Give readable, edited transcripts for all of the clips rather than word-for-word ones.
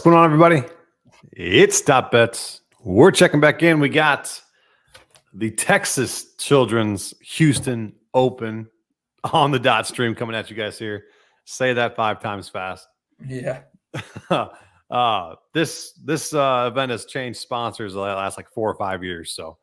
going on, everybody? It's Top Bets. We're checking back in. We got the Texas Children's Houston Open on the dot stream coming at you guys here. Say that 5 times fast. Yeah. This event has changed sponsors the last like 4 or 5 years. So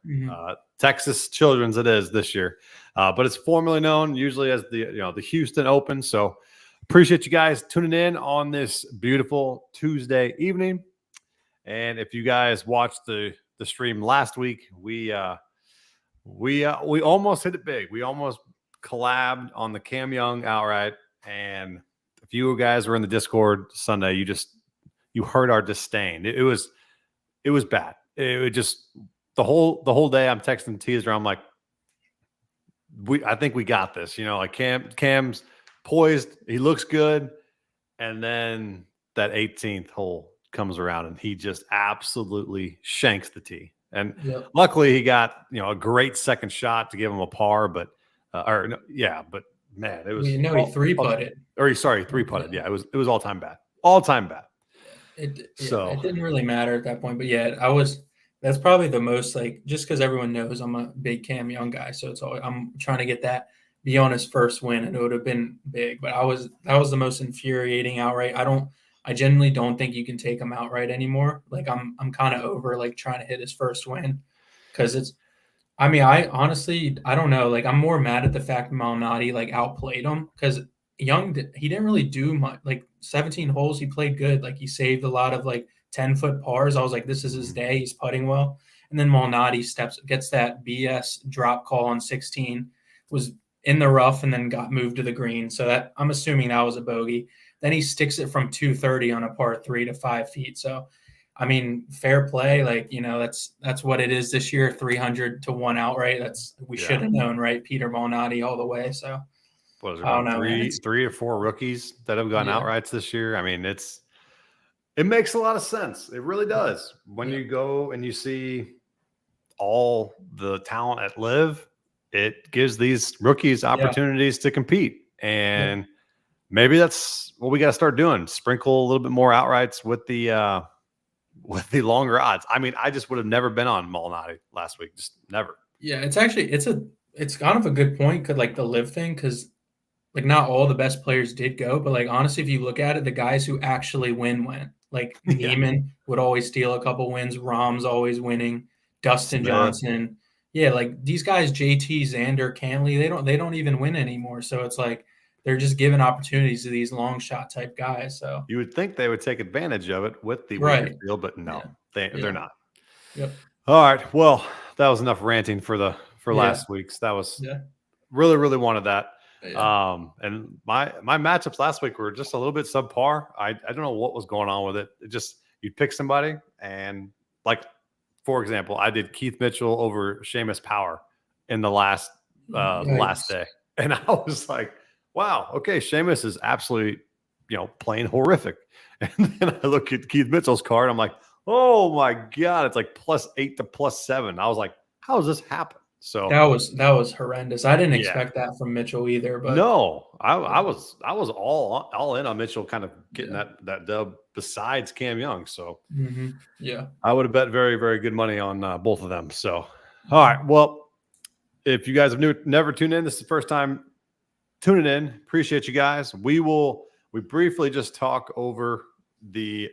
Texas Children's it is this year, but it's formerly known usually as the Houston Open. So appreciate you guys tuning in on this beautiful Tuesday evening. And if you guys watched the stream last week, we almost hit it big. We almost collabed on the Cam Young outright. And if you guys were in the Discord Sunday, you heard our disdain. It was bad. It just the whole day I'm texting teaser. I'm like, I think we got this. Like Cam's poised. He looks good. And then that 18th hole comes around and he just absolutely shanks the tee. And luckily he got, a great second shot to give him a par, but man, it was he 3-putted. Sorry, 3-putted. Yeah, it was all time bad. All time bad. It didn't really matter at that point, but that's probably the most, like, just because everyone knows I'm a big Cam Young guy, so I'm trying to get that be on his first win, and it would have been big. But that was the most infuriating outright. I genuinely don't think you can take him outright anymore. Like I'm kind of over like trying to hit his first win because I honestly don't know. Like I'm more mad at the fact Malnati like outplayed him because Young he didn't really do much. Like 17 holes he played good. Like he saved a lot of like 10-foot pars. I was like, this is his day. He's putting well. And then Malnati gets that BS drop call on 16, was in the rough and then got moved to the green. So that I'm assuming that was a bogey. Then he sticks it from 230 on a par 3 to 5 feet. So, I mean, fair play. Like, that's what it is this year, 300 to 1 outright. We should have known, right? Peter Malnati all the way. So, what is it, about three or four rookies that have gone outrights this year? I mean, it makes a lot of sense. It really does. When you go and you see all the talent at LIV, it gives these rookies opportunities to compete. And maybe that's what we got to start doing. Sprinkle a little bit more outrights with the longer odds. I mean, I just would have never been on Malnati last week. Just never. Yeah, it's actually it's kind of a good point because like the LIV thing, because like not all the best players did go, but like honestly, if you look at it, the guys who actually went. Like Neiman would always steal a couple wins. Rahm's always winning. Dustin Johnson. Yeah, like these guys, JT, Xander, Cantley, they don't even win anymore. So it's like they're just giving opportunities to these long shot type guys. So you would think they would take advantage of it with the weaker field, but no, they're not. Yep. All right. Well, that was enough ranting for last week's. That was really, really wanted that. Yeah. And my matchups last week were just a little bit subpar. I don't know what was going on with it. It just you'd pick somebody and like, for example, I did Keith Mitchell over Seamus Power in the last day. And I was like, wow, okay, Seamus is absolutely, playing horrific. And then I look at Keith Mitchell's card. I'm like, oh my God, it's like +8 to +7. I was like, how does this happen? So that was horrendous. I didn't expect that from Mitchell either. But no, I was all in on Mitchell kind of getting that dub besides Cam Young. So I would have bet very, very good money on both of them. So all right, well, if you guys have never tuned in, this is the first time tuning in. Appreciate you guys. We briefly just talk over the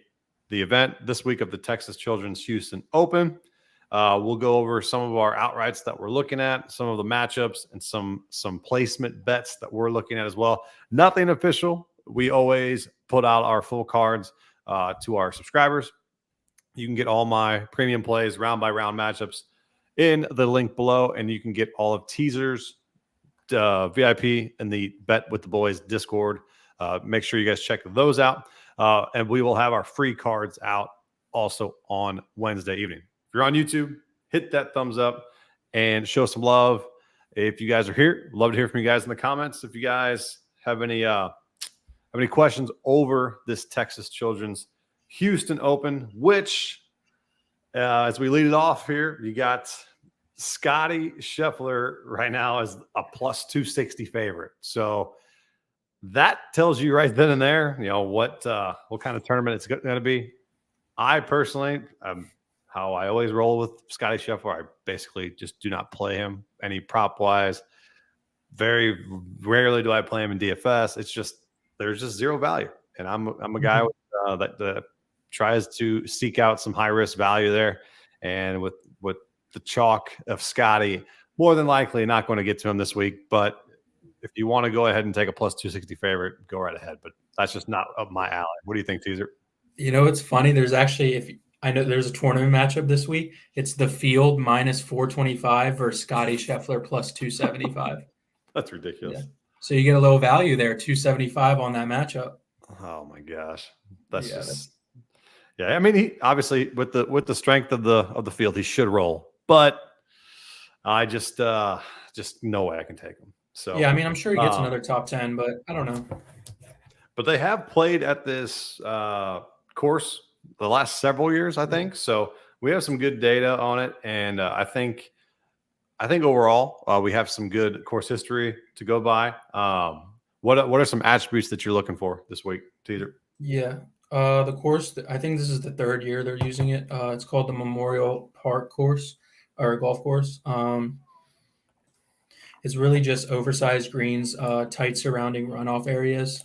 event this week of the Texas Children's Houston Open. We'll go over some of our outrights that we're looking at, some of the matchups, and some placement bets that we're looking at as well. Nothing official. We always put out our full cards to our subscribers. You can get all my premium plays, round by round matchups in the link below, and you can get all of teasers, VIP, and the Bet with the Boys Discord. Make sure you guys check those out, and we will have our free cards out also on Wednesday evening. If you're on YouTube, hit that thumbs up and show some love. If you guys are here, love to hear from you guys in the comments. If you guys have any questions over this Texas Children's Houston Open, which as we lead it off here, you got Scotty Scheffler right now as a +260 favorite. So that tells you right then and there, what kind of tournament it's going to be. I personally, how I always roll with Scotty Scheffler, I basically just do not play him any prop wise. Very rarely do I play him in DFS. It's just there's just zero value, and I'm a guy that tries to seek out some high risk value there, and with the chalk of Scotty, more than likely not going to get to him this week. But if you want to go ahead and take a plus 260 favorite, go right ahead. But that's just not up my alley. What do you think, Teaser? You know, it's funny. There's actually, I know there's a tournament matchup this week. It's the field minus 425 versus Scotty Scheffler plus 275. That's ridiculous. Yeah. So you get a little value there, 275 on that matchup. Oh my gosh, that's I mean, he obviously with the strength of the field, he should roll, but I just no way I can take him. So yeah, I mean, I'm sure he gets another top 10, but I don't know. But they have played at this course the last several years, I think. So we have some good data on it, and I think overall we have some good course history to go by. What are some attributes that you're looking for this week, Teeter? Yeah, the course, I think this is the third year they're using it. It's called the Memorial Park course or golf course. It's really just oversized greens, tight surrounding runoff areas.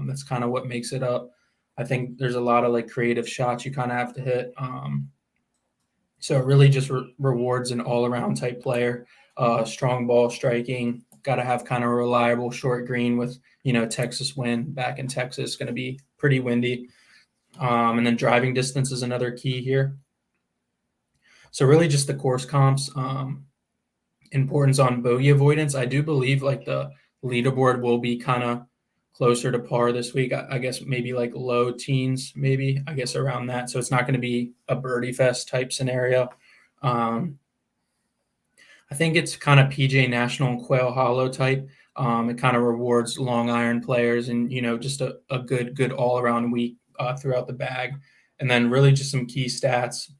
That's kind of what makes it up. I think there's a lot of like creative shots you kind of have to hit. So it really just rewards an all-around type player. Strong ball striking. Got to have kind of a reliable short green with, Texas wind. Back in Texas, going to be pretty windy. And then driving distance is another key here. So really just the course comps. Importance on bogey avoidance. I do believe like the leaderboard will be kind of closer to par this week. I guess maybe like low teens, maybe I guess around that. So it's not going to be a birdie fest type scenario. I think it's kind of PGA National and Quail Hollow type. It kind of rewards long iron players and, just a good all around week throughout the bag. And then really just some key stats.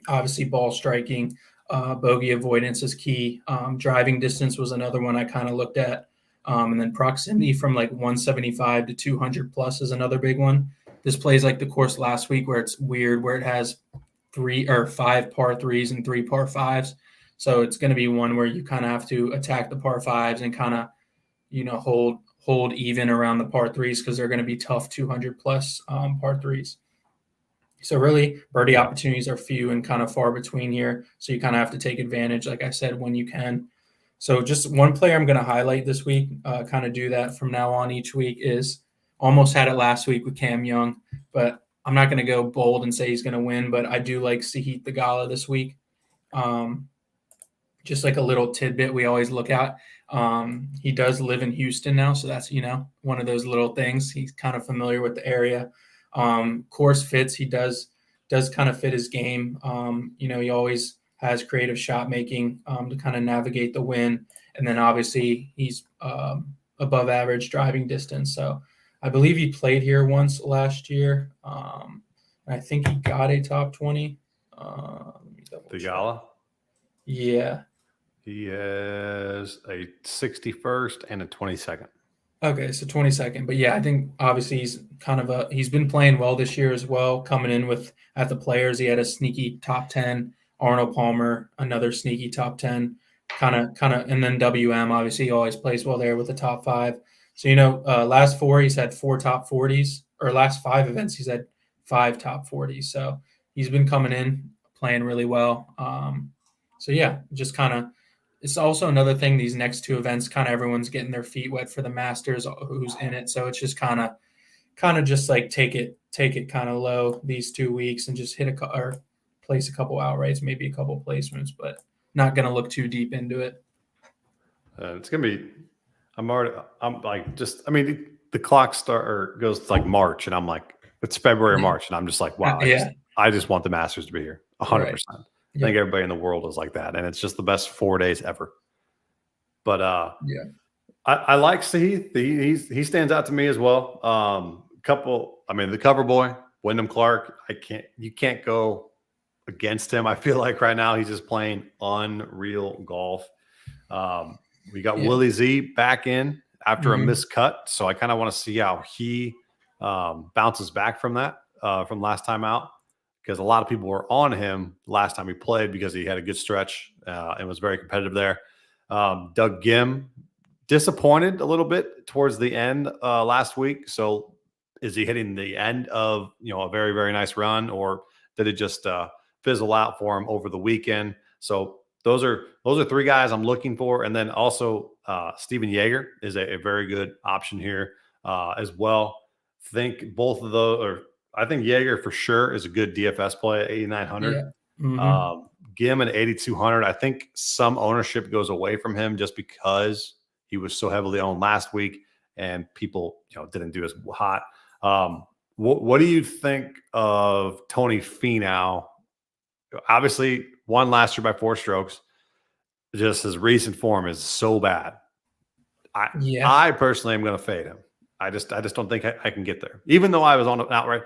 Obviously ball striking. Bogey avoidance is key. Driving distance was another one I kind of looked at. And then proximity from like 175 to 200 plus is another big one. This plays like the course last week where it's weird, where it has 3 or 5 par 3s and 3 par 5s. So it's going to be one where you kind of have to attack the par 5s and kind of, hold even around the par 3s because they're going to be tough 200 plus par 3s. So really, birdie opportunities are few and kind of far between here. So you kind of have to take advantage, like I said, when you can. So just one player I'm going to highlight this week, kind of do that from now on each week, is almost had it last week with Cam Young, but I'm not going to go bold and say he's going to win, but I do like Sahith Theegala this week. Just like a little tidbit we always look at. He does live in Houston now, so that's, one of those little things. He's kind of familiar with the area. Course fits, he does kind of fit his game. He always has creative shot making to kind of navigate the win. And then obviously he's above average driving distance. So I believe he played here once last year. I think he got a top 20. Theegala? Yeah. He has a 61st and a 22nd. Okay, so 22nd. But yeah, I think obviously he's been playing well this year as well, coming in with at the Players. He had a sneaky top 10. Arnold Palmer, another sneaky top 10. Kind of, and then WM, obviously he always plays well there with the top 5. So, last 4, he's had 4 top 40s, or last 5 events, he's had 5 top 40s. So he's been coming in, playing really well. So yeah, just kind of, it's also another thing, these next 2 events, kind of everyone's getting their feet wet for the Masters, who's in it. So it's just kind of just like take it kind of low these 2 weeks and just or place a couple outrights, maybe a couple placements, but not going to look too deep into it. It's going to be, the clock goes to like March, and I'm like, it's February or March, and I'm just like, wow, I just want the Masters to be here 100%. Right. I think everybody in the world is like that, and it's just the best 4 days ever. But I like Sahith. He stands out to me as well. The cover boy, Wyndham Clark. You can't go against him. I feel like right now he's just playing unreal golf. We got Willie Z back in after a missed cut, so I kind of want to see how he bounces back from that from last time out. because a lot of people were on him last time he played because he had a good stretch and was very competitive there. Doug Gim, disappointed a little bit towards the end last week. So is he hitting the end of, a very, very nice run, or did it just fizzle out for him over the weekend? So those are 3 guys I'm looking for. And then also Steven Yeager is a very good option here as well. Think both of those, or I think Yeager for sure is a good DFS play at 8,900. Yeah. Mm-hmm. Gim at 8,200. I think some ownership goes away from him just because he was so heavily owned last week and people, didn't do as hot. What do you think of Tony Finau? Obviously, won last year by 4 strokes. Just his recent form is so bad. I personally am going to fade him. I just don't think I can get there. Even though I was on an outright.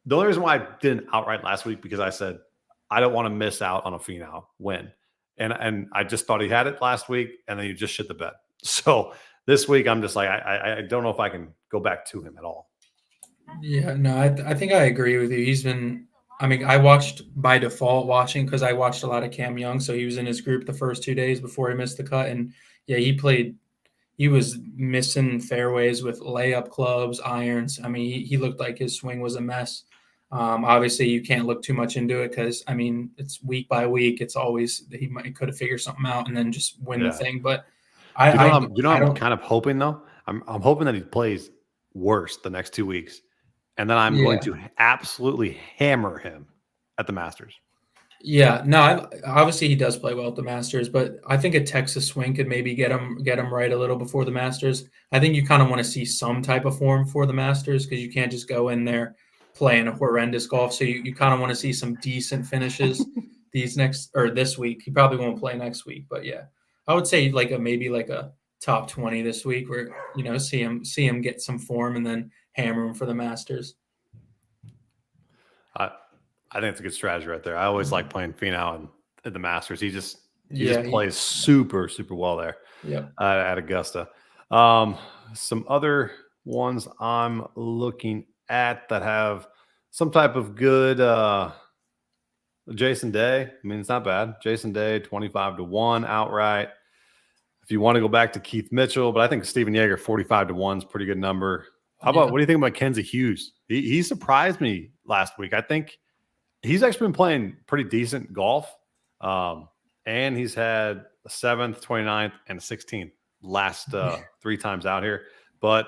The only reason why I didn't outright last week because I said I don't want to miss out on a Finau win. And I just thought he had it last week, and then you just shit the bed. So this week I'm just like I don't know if I can go back to him at all. Yeah, no, I think I agree with you. He's been I watched by default because I watched a lot of Cam Young, so he was in his group the first 2 days before he missed the cut. And yeah, he was missing fairways with layup clubs, irons. He looked like his swing was a mess. Obviously, you can't look too much into it because, it's week by week. It's always he could have figured something out and then just win the thing. But I'm kind of hoping, though? I'm hoping that he plays worse the next 2 weeks. And then I'm going to absolutely hammer him at the Masters. Yeah, no, obviously he does play well at the Masters, but I think a Texas swing could maybe get him right a little before the Masters. I think you kind of want to see some type of form for the Masters because you can't just go in there playing a horrendous golf. So you kind of want to see some decent finishes this week. He probably won't play next week, but yeah, I would say maybe a top 20 this week where, see him get some form and then hammer him for the Masters. I think it's a good strategy right there. I always like playing Finau at the Masters. He just plays super, super well there. Yeah. At Augusta. Some other ones I'm looking at that have some type of good Jason Day. It's not bad. Jason Day, 25-1 outright. If you want to go back to Keith Mitchell, but I think Steven Yeager, 45-1 is a pretty good number. How about what do you think about Mackenzie Hughes? He surprised me last week. I think he's actually been playing pretty decent golf. And he's had a 7th, 29th, and a 16th last 3 times out here. But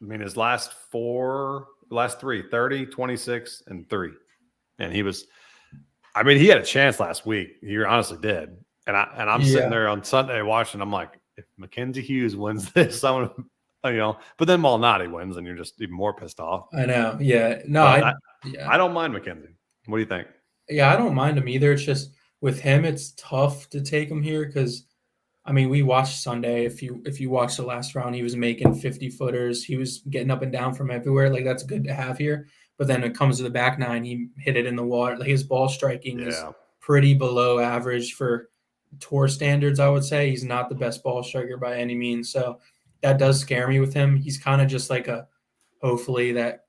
his last 3, 30, 26, and 3. And he had a chance last week. He honestly did. And I'm sitting there on Sunday watching. I'm like, if Mackenzie Hughes wins this, I'm gonna, but then Malnati wins, and you're just even more pissed off. I know. Yeah. No, I don't mind Mackenzie. What do you think? Yeah, I don't mind him either. It's just with him, it's tough to take him here because, we watched Sunday. If you watched the last round, he was making 50-footers. He was getting up and down from everywhere. That's good to have here. But then it comes to the back 9, he hit it in the water. His ball striking is pretty below average for tour standards, I would say. He's not the best ball striker by any means. So that does scare me with him. He's kind of just hopefully that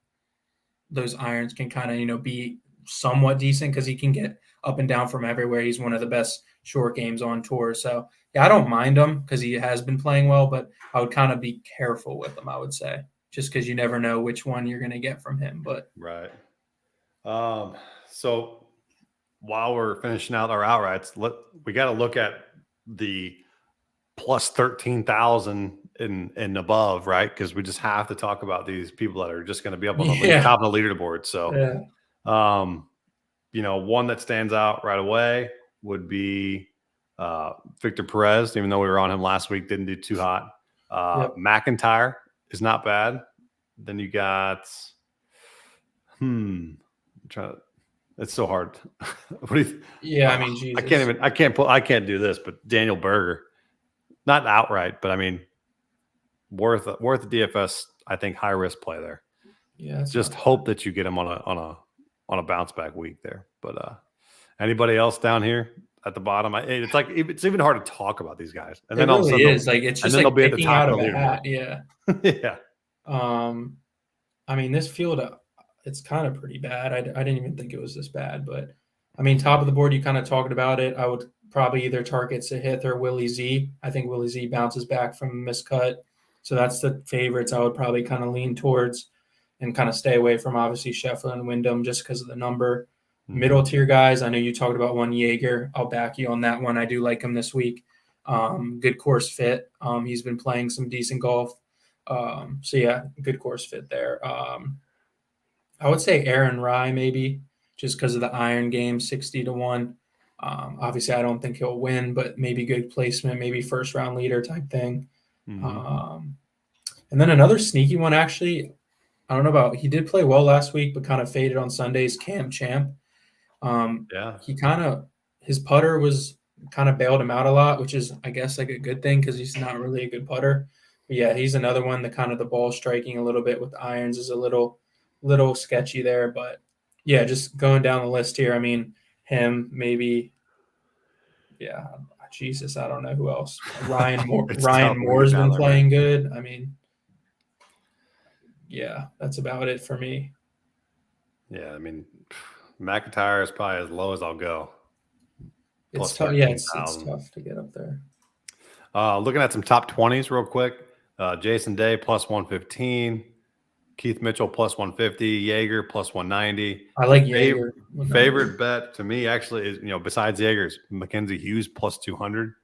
those irons can kind of, be somewhat decent because he can get up and down from everywhere. He's one of the best short games on tour. So yeah, I don't mind him because he has been playing well, but I would kind of be careful with him, I would say, just because you never know which one you're going to get from him. But right. So while we're finishing out our outrights, we got to look at the plus 13,000 and above, right? Because we just have to talk about these people that are just going to be up on the top of the leaderboard. So, one that stands out right away would be Victor Perez. Even though we were on him last week, didn't do too hot. McIntyre is not bad. Then you got, it's so hard. What do you? Jesus. I can't do this. But Daniel Berger, not outright, but worth a DFS. I think high risk play there. Yeah. Just hope that you get him on a bounce back week there. But anybody else down here at the bottom? It's even hard to talk about these guys. And then all of a sudden, it's just they'll be at the top out of the hat. Yeah. Yeah. This field, it's kind of pretty bad. I didn't even think it was this bad, but I mean, top of the board, you kind of talked about it. I would probably either target Sahith or Willie Z. I think Willie Z bounces back from a miscut. So that's the favorites I would probably kind of lean towards and kind of stay away from, obviously, Scheffler and Wyndham just because of the number. Middle tier guys, I know you talked about one, Jaeger. I'll back you on that one. I do like him this week. Good course fit. He's been playing some decent golf. So, yeah, good course fit there. I would say Aaron Rye maybe just because of the iron game, 60-1. Obviously, I don't think he'll win, but maybe good placement, maybe first-round leader type thing. And then another sneaky one, actually, I don't know about – he did play well last week but kind of faded on Sundays, Cam Champ. He kind of – his putter was kind of bailed him out a lot, which is, I guess, like a good thing because he's not really a good putter. But, yeah, he's another one that kind of the ball striking a little bit with irons is a little sketchy there. But, yeah, just going down the list here, I mean, him maybe – yeah, Jesus, I don't know who else. Ryan Moore's been playing good. I mean, yeah, that's about it for me. Yeah, I mean, McIntyre is probably as low as I'll go. It's tough. Yeah, it's tough to get up there. Looking at some top 20s real quick. Jason Day plus 115. Keith Mitchell plus 150. Jaeger plus 190. I like Jaeger. Favorite bet to me actually is, besides Jaeger's, Mackenzie Hughes plus 200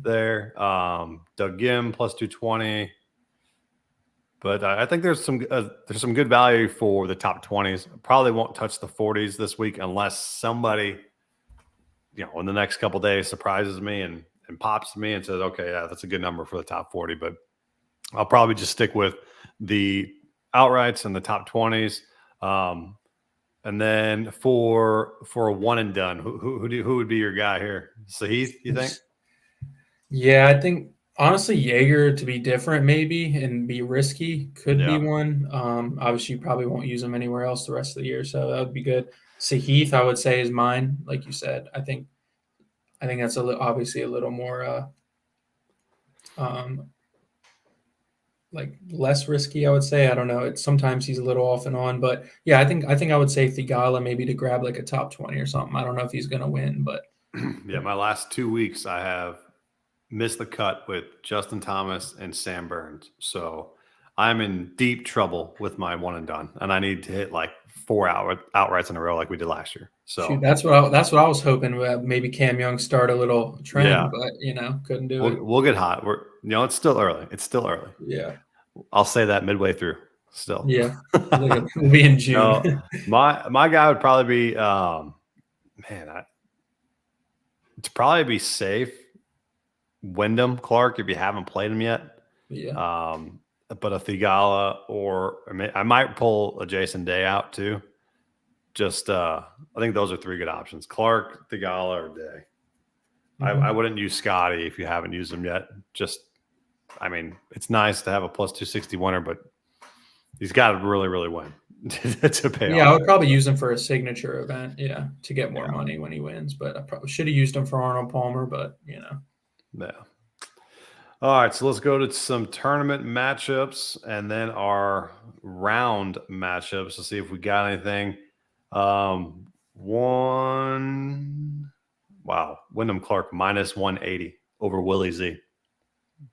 there. Doug Gim plus 220. But I think there's some good value for the top 20s. Probably won't touch the 40s this week unless somebody, in the next couple of days surprises me and pops me and says, okay, yeah, that's a good number for the top 40. But I'll probably just stick with the outrights and the top 20s. And then for a one and done, who would be your guy here? Sahith, you think? Yeah, I think honestly Jaeger to be different maybe and be risky could be one. Obviously you probably won't use him anywhere else the rest of the year, so that would be good. Sahith, I would say, is mine, like you said. I think that's obviously a little more like less risky, I would say. I don't know. Sometimes he's a little off and on, but yeah, I think I would say Thigala maybe to grab like a top 20 or something. I don't know if he's going to win, but yeah, my last 2 weeks I have missed the cut with Justin Thomas and Sam Burns. So I'm in deep trouble with my one and done, and I need to hit like 4 outrights in a row like we did last year. So shoot, that's what I was hoping. Maybe Cam Young start a little trend, but couldn't do it. We'll get hot. It's still early. Yeah, I'll say that midway through. Still, yeah, we'll be in June. My guy would probably be, to probably be safe. Wyndham Clark, if you haven't played him yet. Yeah. But a Thigala I might pull a Jason Day out too. Just I think those are 3 good options: Clark, Thigala, or Day. I wouldn't use Scotty if you haven't used him yet. It's nice to have a plus 260 winner, but he's got to really, really win to pay off. Yeah, I would probably use him for a signature event, to get more money when he wins. But I probably should have used him for Arnold Palmer, but Yeah. All right, so let's go to some tournament matchups and then our round matchups to see if we got anything. Wyndham Clark minus 180 over Willie Z.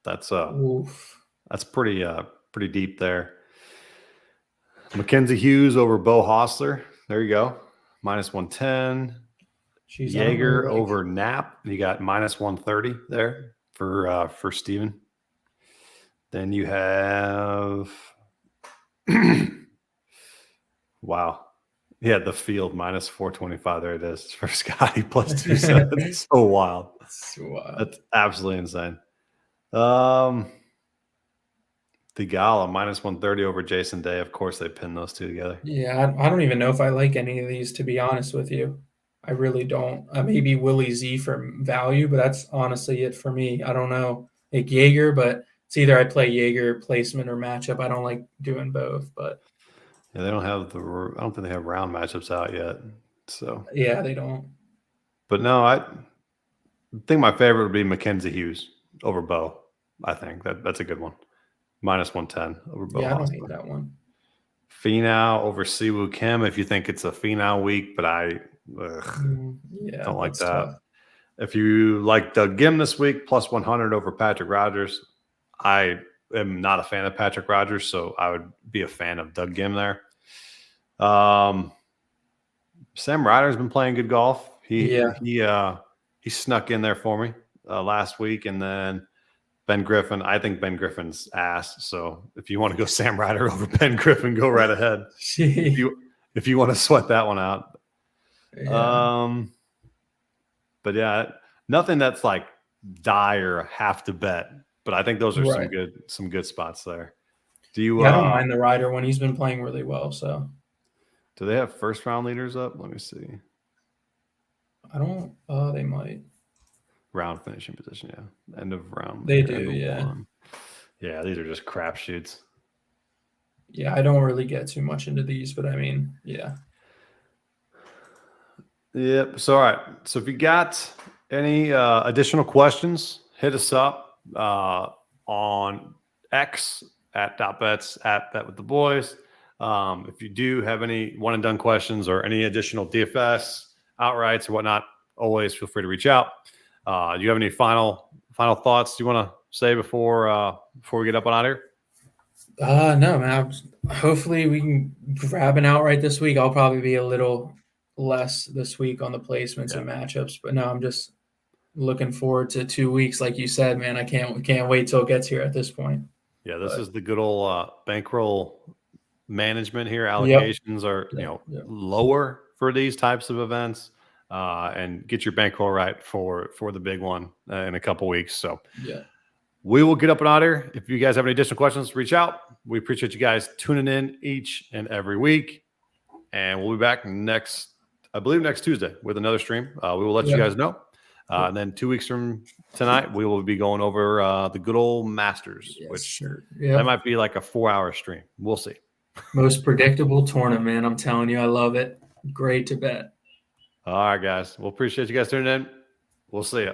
That's pretty deep there. Mackenzie Hughes over Bo Hostler. There you go, minus 110. Jaeger over Knapp. You got minus 130 there for Steven. Then you have the field minus 425. There it is for Scotty plus 270. It's so wild. That's absolutely insane. Thigala minus 130 over Jason Day. Of course, they pinned those two together. Yeah, I don't even know if I like any of these, to be honest with you. I really don't. Maybe Willie Z for value, but that's honestly it for me. I don't know. Like Jaeger, but it's either I play Jaeger placement or matchup. I don't like doing both, but yeah, they don't have I don't think they have round matchups out yet. So yeah, they don't. But no, I think my favorite would be Mackenzie Hughes over Bo. I think that's a good one. Minus 110 over Bo. Yeah, I don't hate that one. Finau over Siwoo Kim if you think it's a Finau week, but I don't like that. Tough. If you like Doug Gim this week, plus 100 over Patrick Rogers, I am not a fan of Patrick Rogers, so I would be a fan of Doug Gim there. Sam Ryder's been playing good golf. He snuck in there for me last week, and then Ben Griffin. I think Ben Griffin's ass. So if you want to go Sam Ryder over Ben Griffin, go right ahead. if you want to sweat that one out. Yeah. But yeah, nothing that's like dire have to bet. But I think those are some good spots there. Do you? I don't mind the Ryder when he's been playing really well. So, do they have first round leaders up? Let me see. I don't. They might. Round finishing position, yeah. End of round. They do, yeah. One. Yeah, these are just crapshoots. Yeah, I don't really get too much into these, but I mean, yeah. Yep. So, all right. So, if you got any additional questions, hit us up on X at .bets at Bet with the Boys. If you do have any one and done questions or any additional DFS outrights or whatnot, always feel free to reach out. Do you have any final thoughts you want to say before we get up and out of here? No, man. Hopefully we can grab an outright this week. I'll probably be a little less this week on the placements and matchups, but no, I'm just looking forward to 2 weeks. Like you said, man, I can't wait till it gets here at this point. Yeah, this is the good old bankroll management here. Allocations are lower for these types of events. And get your bankroll right for the big one in a couple weeks. So we will get up and out here. If you guys have any additional questions, reach out. We appreciate you guys tuning in each and every week. And we'll be back next Tuesday with another stream. We will let you guys know. And then 2 weeks from tonight, we will be going over the good old Masters, which that might be like a 4-hour stream. We'll see. Most predictable tournament, man. I'm telling you, I love it. Great to bet. All right, guys. We'll appreciate you guys tuning in. We'll see you.